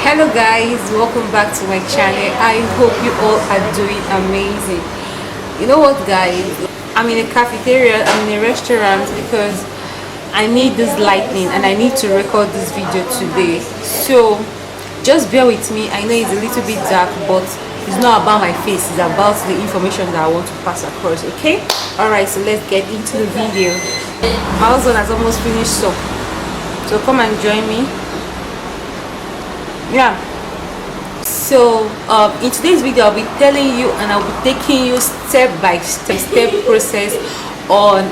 Hello guys, welcome back to my channel. I hope you all are doing amazing. You know what guys, I'm in a cafeteria, I'm in a restaurant because I need this lighting and I need to record this video today. So just bear with me. I know it's a little bit dark, but it's not about my face, it's about the information that I want to pass across. Okay, all right, so let's get into the video. My husband has almost finished, so come and join me. Yeah, so in today's video I'll be telling you and I'll be taking you step by step process on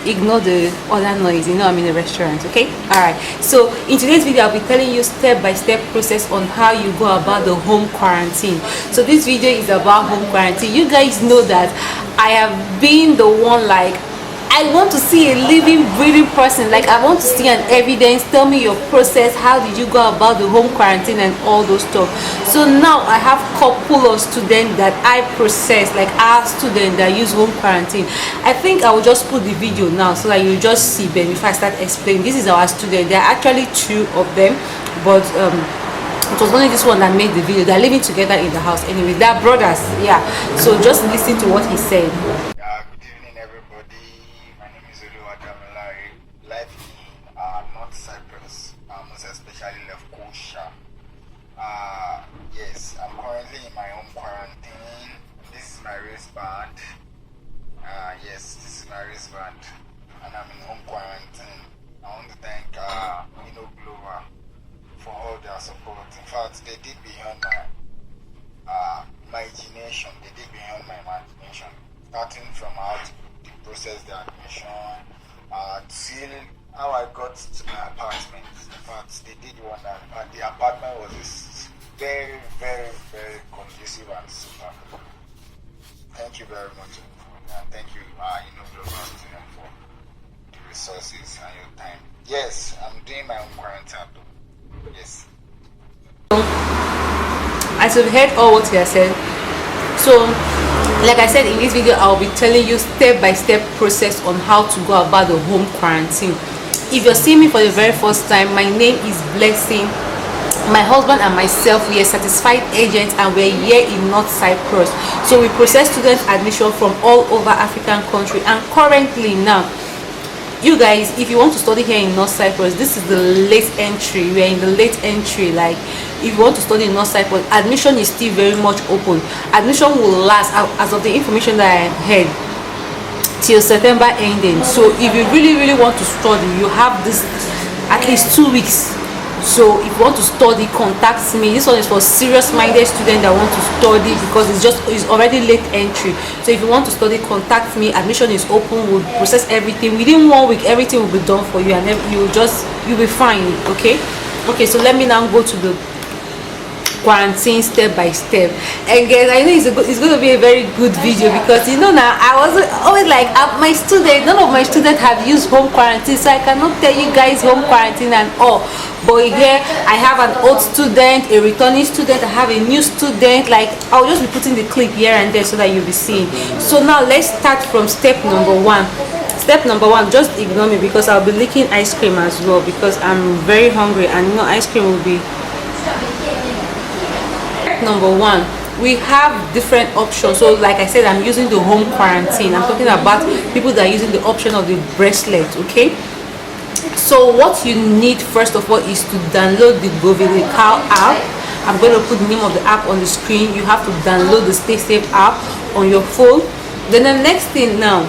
ignore the other noise. You know I'm in a restaurant. Okay, all right, so in today's video I'll be telling you step by step process on how you go about the home quarantine. So this video is about home quarantine. You guys know that I have been the one, like, I want to see a living, breathing person. Like, I want to see an evidence. Tell me your process. How did you go about the home quarantine and all those stuff? So now I have a couple of students that I process, like our students that use home quarantine. I think I will just put the video now so that you just see them before I start explaining. This is our student. There are actually two of them, but it was only this one that made the video. They're living together in the house anyway. They're brothers. Yeah, so just listen to what he said. North Cyprus, most especially Lefkosha. Yes, I'm currently in my home quarantine. This is my wristband. Yes, this is my wristband, and I'm in home quarantine. I want to thank INNO Global for all their support. In fact, they did beyond my imagination. They did beyond my imagination, starting from how to process the admission, till how I got to my apartment. In fact, they did wonder. The apartment was very, very, very conducive and super. Thank you very much. And thank you, INNO Global student, for the resources and your time. Yes, I'm doing my own quarantine. Yes. As you've heard all what he has said, so like I said, in this video I'll be telling you step by step process on how to go about the home quarantine. If you're seeing me for the very first time, my name is Blessing. My husband and myself, we are certified agents and we're here in North Cyprus. So we process student admission from all over African country, and currently now, you guys, if you want to study here in North Cyprus, this is the late entry. We are in the late entry. Like, if you want to study in North Cyprus, admission is still very much open. Admission will last, as of the information that I heard, till September ending. So if you really want to study, you have this at least 2 weeks. So if you want to study, contact me. This one is for serious-minded students that want to study, because it's already late entry. So if you want to study, contact me. Admission is open. We'll process everything within 1 week. Everything will be done for you, and then you'll be fine. Okay, so let me now go to the quarantine step by step. And guys, I know it's going to be a very good video, because you know now I was always like, my students, none of my students have used home quarantine, so I cannot tell you guys home quarantine and all. But here I have an old student, a returning student, I have a new student. Like, I'll just be putting the clip here and there so that you'll be seeing. So now let's start from step number one. Step number one, just ignore me because I'll be licking ice cream as well, because I'm very hungry, and you know ice cream will be. Number one, we have different options. So like I said, I'm using the home quarantine. I'm talking about people that are using the option of the bracelet. Okay, so what you need first of all is to download the Guvende app. I'm going to put the name of the app on the screen. You have to download the Stay Safe app on your phone. Then the next thing, now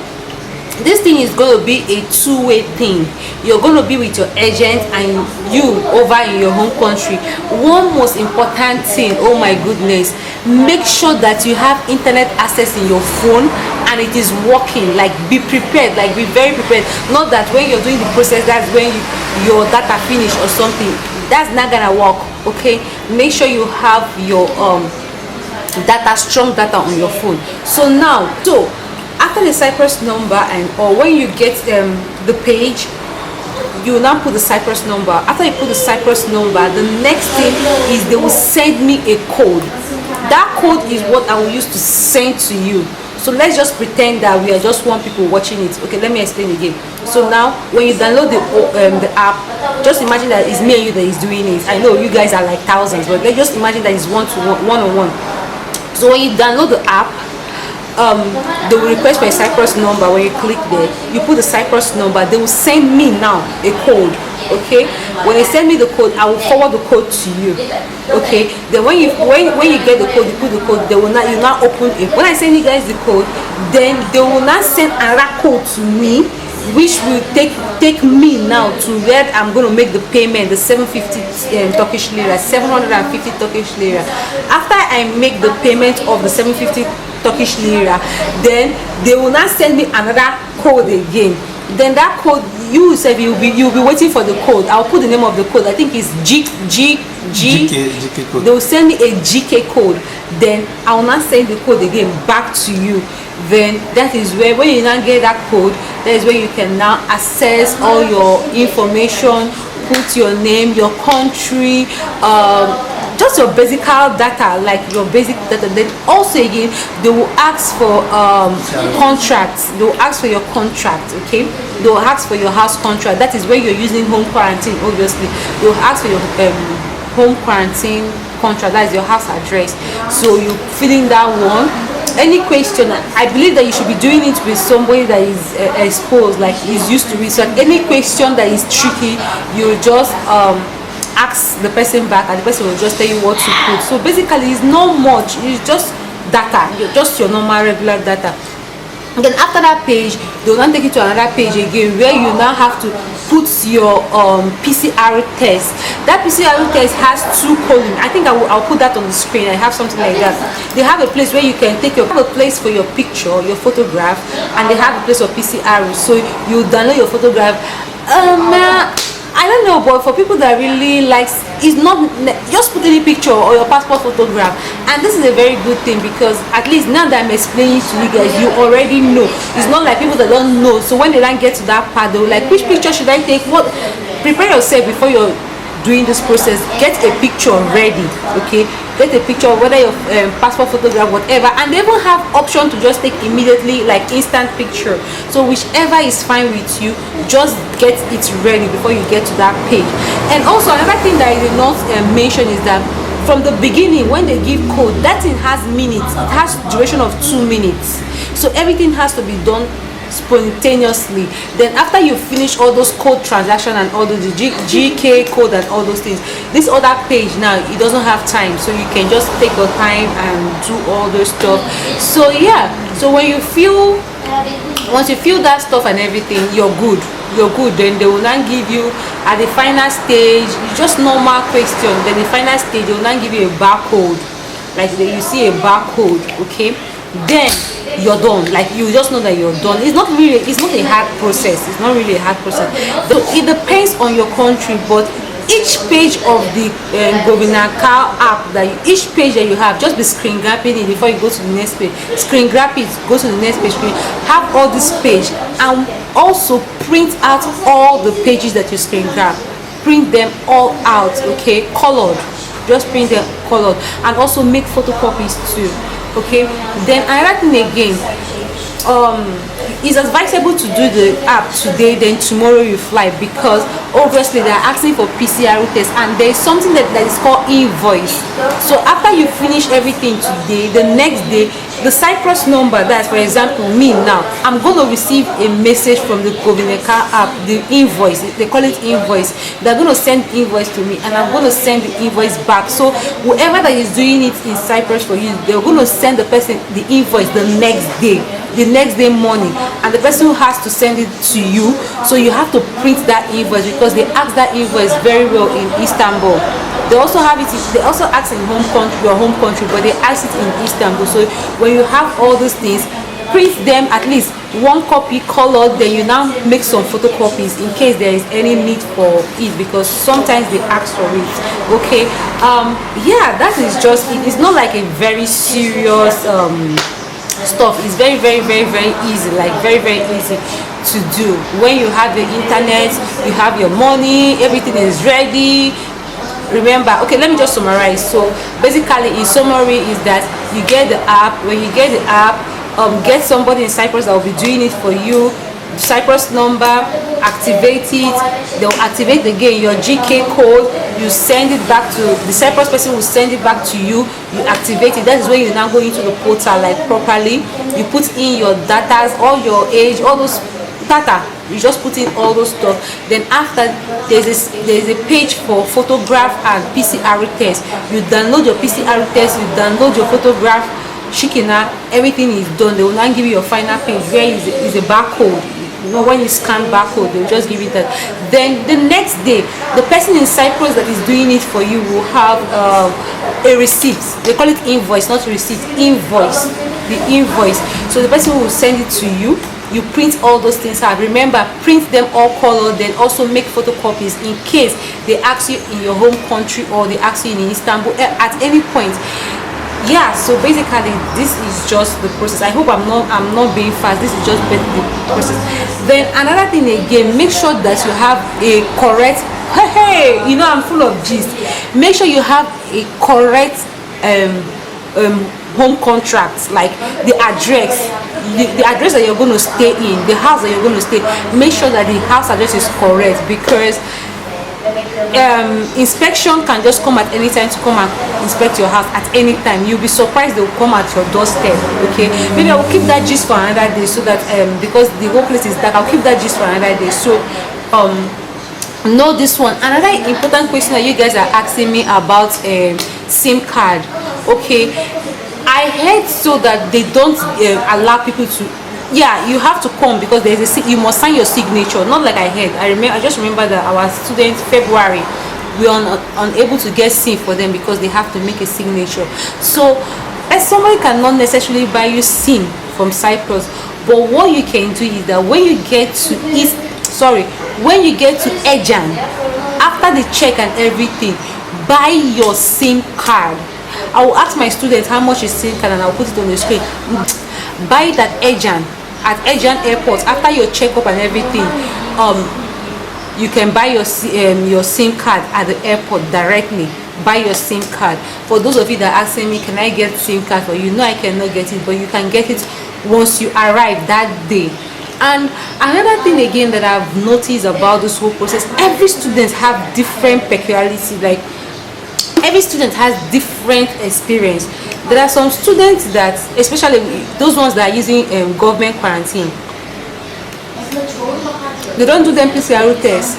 this thing is going to be a two-way thing. You're going to be with your agent and you over in your home country. One most important thing, oh my goodness, make sure that you have internet access in your phone and it is working. Like, be prepared, like be very prepared. Not that when you're doing the process, that's when your data finish or something. That's not gonna work. Okay, make sure you have your strong data on your phone. So now, after the Cyprus number or when you get the page, you now put the Cyprus number. After you put the Cyprus number, the next thing is they will send me a code. That code is what I will use to send to you. So let's just pretend that we are just one people watching it. Okay, let me explain again. So now when you download the app, just imagine that it's me and you that is doing it. I know you guys are like thousands, but let's just imagine that it's one-on-one. So when you download the app, they will request for a Cyprus number. When you click there, you put the Cyprus number. They will send me now a code. Okay, when they send me the code, I will forward the code to you. Okay, then when you get the code, you put the code. They will not, you now open it. When I send you guys the code, then they will not send another code to me, which will take me now to where I'm going to make the payment, the 750 Turkish lira, 750 Turkish lira. After I make the payment of the 750 Turkish lira, then they will not send me another code again. Then that code, you said you'll be waiting for the code. I'll put the name of the code. I think it's GK code. They will send me a GK code. Then I will not send the code again back to you. Then that is where, when you now get that code, that is where you can now access all your information, put your name, your country, just your basic data, like your basic data. Then also again, they will ask for contracts. They will ask for your contract. Okay, they will ask for your house contract. That is where you're using home quarantine. Obviously, they will ask for your home quarantine contract. That is your house address. So you fill in that one. Any question, I believe that you should be doing it with somebody that is exposed, like is used to it. So any question that is tricky, you just ask the person back, and the person will just tell you what to put. So basically, it's not much. It's just data, just your normal regular data. And then after that page, they will now take you to another page again, where you now have to put your PCR test. That PCR test has 2 columns. I think I'll put that on the screen. I have something like that. They have a place where you can take have a place for your picture, your photograph, and they have a place for PCR. So you download your photograph. I don't know, but for people that really likes, it's not just put any picture or your passport photograph. And this is a very good thing, because at least now that I'm explaining to you guys, you already know. It's not like people that don't know. So when they don't get to that part, they're like, which picture should I take? What? Prepare yourself before you're doing this process. Get a picture ready. Okay, get a picture, whether your passport photograph, whatever. And they even have option to just take immediately, like instant picture. So whichever is fine with you, just get it ready before you get to that page. And also another thing that I did not mention is that from the beginning, when they give code, that thing has minutes. It has duration of 2 minutes. So everything has to be done spontaneously. Then after you finish all those code transaction and all those GK code and all those things, this other page now, it doesn't have time, so you can just take your time and do all those stuff. So yeah, so once you feel that stuff and everything, you're good. Then they will now give you, at the final stage, just normal question. Then the final stage, they will now give you a barcode, like you see a barcode. Okay, then you're done. Like, you just know that you're done. It's not a hard process. It's not really a hard process. So it depends on your country, but each page of the Guvende app, each page that you have, just be screen grabbing it before you go to the next page. Screen grab it, go to the next page, have all this page, and also print out all the pages that you screen grab. Print them all out. Okay, colored. Just print them colored, and also make photocopies too. Okay, then another thing again, it's advisable to do the app today, then tomorrow you fly, because obviously they are asking for PCR test, and there is something that is called invoice. So after you finish everything today, the next day, the Cyprus number, that's for example me now, I'm going to receive a message from the Guvende app, the invoice, they call it invoice. They're going to send invoice to me, and I'm going to send the invoice back. So whoever that is doing it in Cyprus for you, they're going to send the person the invoice the next day morning, and the person who has to send it to you. So you have to print that invoice, because they ask that invoice very well in Istanbul. They also have it. They also ask in your home country, but they ask it in Istanbul. So when you have all those things, print them, at least 1 copy colored. Then you now make some photocopies in case there is any need for it, because sometimes they ask for it. Okay, yeah, that is just it. It's not like a very serious stuff. Is very easy, like very easy to do. When you have the internet, you have your money, everything is ready. Remember, okay, let me just summarize. So basically, in summary, is that you get the app. When you get the app, get somebody in Cyprus that will be doing it for you. Cyprus number, activate it, they'll activate again your GK code, you send it back to the Cyprus person, will send it back to you, you activate it. That is when you now go into the portal like properly, you put in your data, all your age, all those data, you just put in all those stuff. Then after, there's a page for photograph and PCR test. You download your PCR test, you download your photograph, shikina, everything is done. They will now give you your final page where is a barcode. You know, when you scan barcode, they'll just give you that. Then the next day, the person in Cyprus that is doing it for you will have a receipt. They call it invoice, not receipt, invoice. The invoice. So the person will send it to you. You print all those things out. Remember, print them all colored, then also make photocopies in case they ask you in your home country or they ask you in Istanbul at any point. Yeah, so basically this is just the process. I hope I'm not being fast. This is just the process. Then another thing again, make sure that you have a correct, hey, you know, I'm full of gist. Make sure you have a correct home contract, like the address, the address that you're going to stay in, the house that you're going to stay. Make sure that the house address is correct, because inspection can just come at any time to come and inspect your house at any time. You'll be surprised they'll come at your doorstep. Okay, maybe I will keep that gist for another day, so that because the whole place is dark, I'll keep that gist for another day. So know this one. Another important question that you guys are asking me about SIM card. Okay, I heard so that they don't allow people to. Yeah, you have to come, because there's you must sign your signature. Not like I heard. I just remember that our students February, we are unable to get SIM for them because they have to make a signature. So somebody cannot necessarily buy you SIM from Cyprus, but what you can do is that when you get to when you get to Ejan, after the check and everything, buy your SIM card. I will ask my students how much is SIM card and I'll put it on the screen. Buy it at Ejan Airport. After your checkup and everything, you can buy your SIM card at the airport directly. Buy your SIM card. For those of you that are asking me, can I get SIM card for you? No, I cannot get it, but you can get it once you arrive that day. And another thing again that I've noticed about this whole process, every student have different peculiarities. Like every student has different experience. There are some students that, especially those ones that are using government quarantine, they don't do them PCR test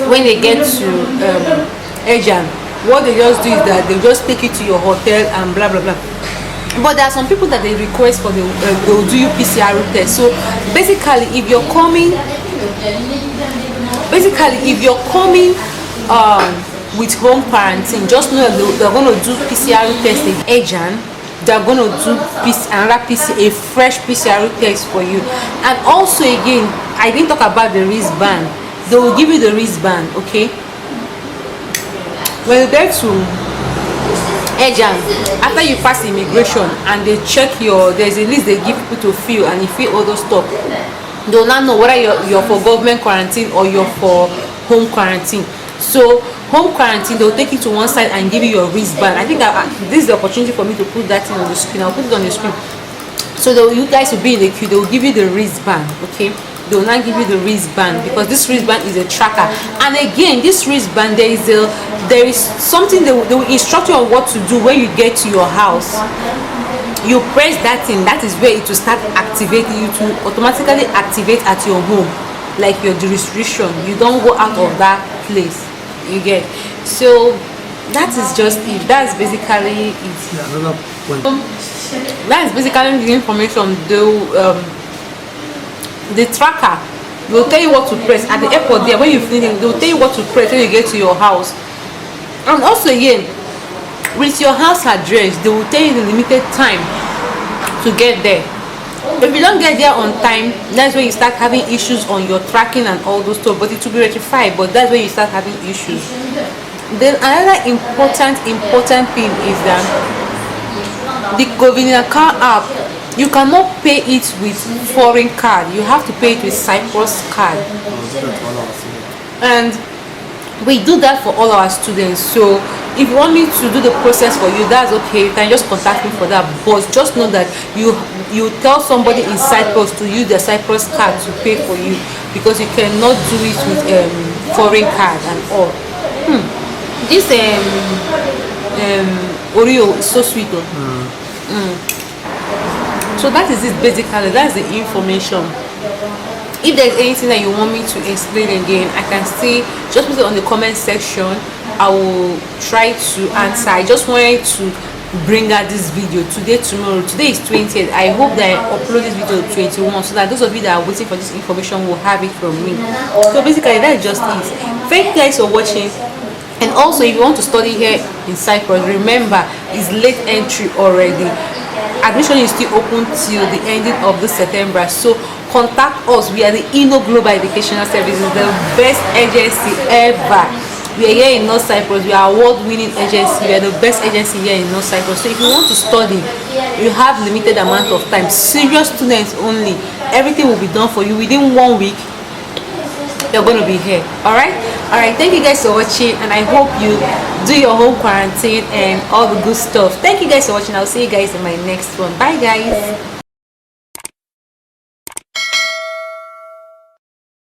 when they get to Ejan. What they just do is that they just take you to your hotel and blah blah blah. But there are some people that they request for, they will do you PCR test. So basically, if you're coming with home quarantine, just know that they're going to do PCR test in Ejan. They're going to do a fresh PCR test for you. And also again, I didn't talk about the wristband. They will give you the wristband. Okay, when you get to Ejan, after you pass immigration and they check there's a list they give people to fill, and you fill all those stuff, they'll now know whether you're for government quarantine or you're for home quarantine. So home quarantine, they'll take you to one side and give you your wristband. I think this is the opportunity for me to put that in on the screen. I'll put it on the screen. So you guys will be in the queue. They will give you the wristband. Okay, they will not give you the wristband, because this wristband is a tracker. And again, this wristband, there is something they will instruct you on what to do when you get to your house. You press that thing, that is where it will start activating. You to automatically activate at your home, like your jurisdiction. You don't go out of that place. You get. So that is just it. That's basically it. Another point. That's basically the information. The tracker will tell you what to press at the airport. There, when you finish, they will tell you what to press when you get to your house. And also again, with your house address, they will tell you the limited time to get there. If you don't get there on time, that's when you start having issues on your tracking and all those stuff. But it will be rectified, but that's when you start having issues. Then another important thing is that the Guvende app, you cannot pay it with foreign card. You have to pay it with Cyprus card. And we do that for all our students. So If you want me to do the process for you, that's okay. You can just contact me for that. But just know that you tell somebody in Cyprus to use their Cyprus card to pay for you, because you cannot do it with foreign card and all. This Oreo is so sweet though. So that is it basically. That's the information. If there's anything that you want me to explain again, I can still just put it on the comment section. I will try to answer. I just wanted to bring out this video today, tomorrow. Today is 20th. I hope that I upload this video 21, so that those of you that are waiting for this information will have it from me. So basically that's just it. Thank you guys for watching. And also, if you want to study here in Cyprus, remember it's late entry already. Admission is still open till the ending of this September. So contact us. We are the INNO Global Educational Services, the best agency ever. We are here in North Cyprus. We are award-winning agency. We are the best agency here in North Cyprus. So if you want to study, you have limited amount of time. Serious students only. Everything will be done for you within 1 week. You're going to be here. Alright, thank you guys for watching, and I hope you do your home quarantine and all the good stuff. Thank you guys for watching. I'll see you guys in my next one. Bye guys.